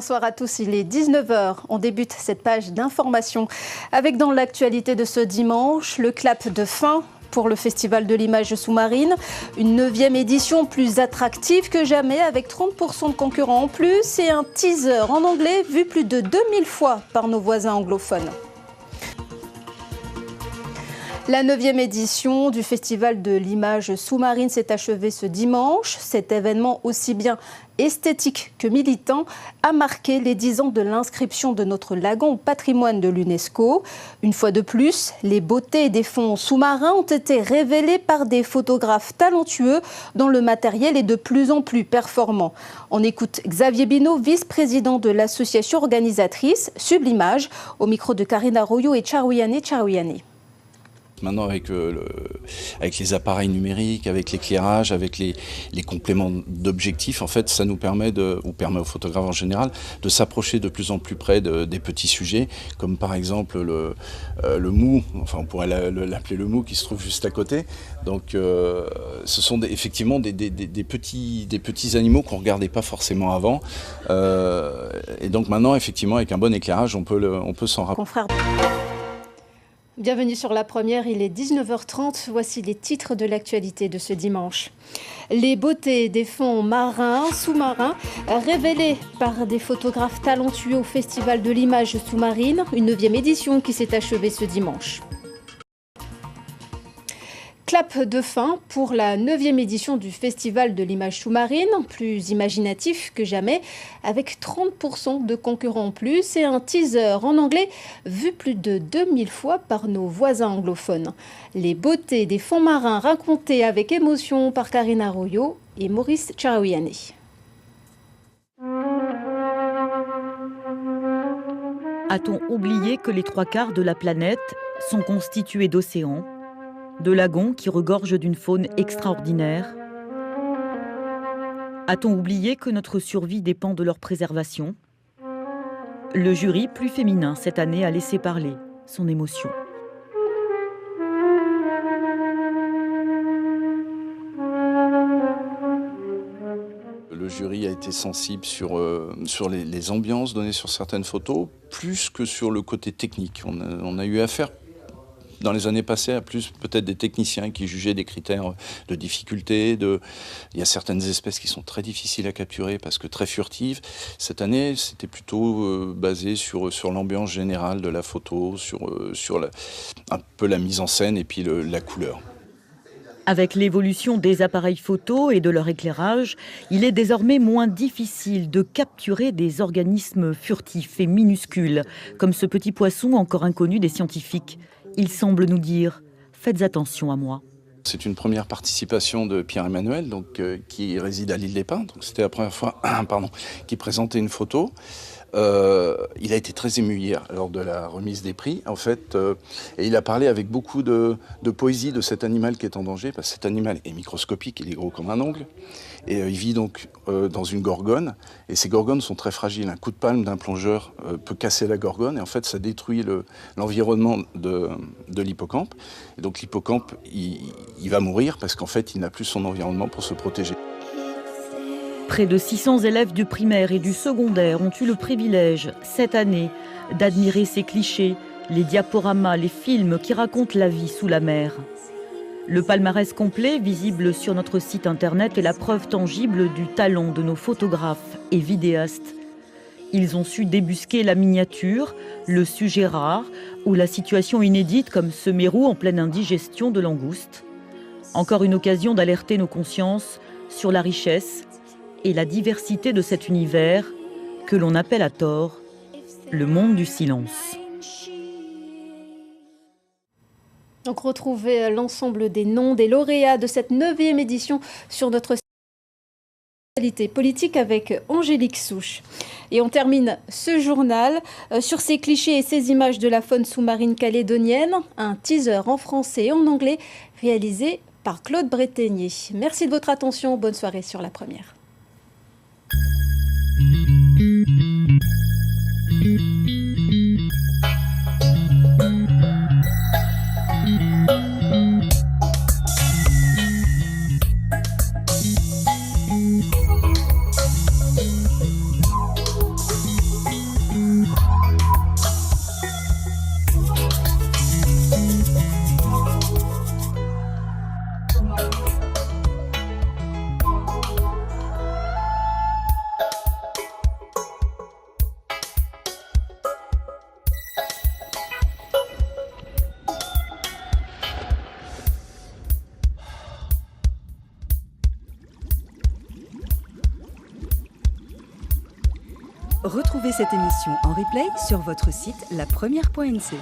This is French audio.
Bonsoir à tous, il est 19 h. On débute cette page d'information avec dans l'actualité de ce dimanche, le clap de fin pour le Festival de l'image sous-marine. Une 9e édition plus attractive que jamais avec 30% de concurrents en plus et un teaser en anglais vu plus de 2000 fois par nos voisins anglophones. La 9e édition du Festival de l'image sous-marine s'est achevée ce dimanche. Cet événement, aussi bien esthétique que militant, a marqué les 10 ans de l'inscription de notre lagon au patrimoine de l'UNESCO. Une fois de plus, les beautés des fonds sous-marins ont été révélées par des photographes talentueux dont le matériel est de plus en plus performant. On écoute Xavier Binot, vice-président de l'association organisatrice Sublimage, au micro de Karine Arroyo et Charouiane. Maintenant, avec les appareils numériques, avec l'éclairage, avec les compléments d'objectifs, en fait, ça nous permet, ou permet aux photographes en général, de s'approcher de plus en plus près des petits sujets, comme par exemple le mou, enfin on pourrait l'appeler le mou, qui se trouve juste à côté. Donc ce sont effectivement des petits animaux qu'on ne regardait pas forcément avant. Et donc maintenant, effectivement, avec un bon éclairage, on peut s'en rapprocher. Bienvenue sur La Première, il est 19 h 30. Voici les titres de l'actualité de ce dimanche. Les beautés des fonds marins, sous-marins, révélées par des photographes talentueux au Festival de l'image sous-marine, une 9e édition qui s'est achevée ce dimanche. Clap de fin pour la 9e édition du Festival de l'image sous-marine, plus imaginatif que jamais, avec 30% de concurrents en plus et un teaser en anglais vu plus de 2000 fois par nos voisins anglophones. Les beautés des fonds marins racontées avec émotion par Karine Arroyo et Maurice Charouiane. A-t-on oublié que les 3/4 de la planète sont constitués d'océans, de lagons qui regorgent d'une faune extraordinaire? A-t-on oublié que notre survie dépend de leur préservation? Le jury, plus féminin cette année, a laissé parler son émotion. Le jury a été sensible sur les ambiances données sur certaines photos, plus que sur le côté technique. On a eu affaire dans les années passées, à plus peut-être des techniciens qui jugeaient des critères de difficulté. Il y a certaines espèces qui sont très difficiles à capturer parce que très furtives. Cette année, c'était plutôt basé sur l'ambiance générale de la photo, sur un peu la mise en scène et puis la couleur. Avec l'évolution des appareils photo et de leur éclairage, il est désormais moins difficile de capturer des organismes furtifs et minuscules, comme ce petit poisson encore inconnu des scientifiques. Il semble nous dire « Faites attention à moi ». C'est une première participation de Pierre-Emmanuel, qui réside à l'île des Pins. Donc c'était la première fois qu'il présentait une photo. Il a été très ému hier lors de la remise des prix, en fait, et il a parlé avec beaucoup de poésie de cet animal qui est en danger, parce que cet animal est microscopique, il est gros comme un ongle, et il vit donc dans une gorgone, et ces gorgones sont très fragiles. Un coup de palme d'un plongeur peut casser la gorgone, et en fait ça détruit l'environnement de l'hippocampe, et donc l'hippocampe il va mourir parce qu'en fait il n'a plus son environnement pour se protéger. Près de 600 élèves du primaire et du secondaire ont eu le privilège, cette année, d'admirer ces clichés, les diaporamas, les films qui racontent la vie sous la mer. Le palmarès complet, visible sur notre site internet, est la preuve tangible du talent de nos photographes et vidéastes. Ils ont su débusquer la miniature, le sujet rare ou la situation inédite comme ce mérou en pleine indigestion de langoustes. Encore une occasion d'alerter nos consciences sur la richesse et la diversité de cet univers que l'on appelle à tort le monde du silence. Donc retrouvez l'ensemble des noms des lauréats de cette 9e édition sur notre site Actualité politique avec Angélique Souche. Et on termine ce journal sur ces clichés et ces images de la faune sous-marine calédonienne, un teaser en français et en anglais réalisé par Claude Breténier. Merci de votre attention, bonne soirée sur La Première. Retrouvez cette émission en replay sur votre site lapremière.nc.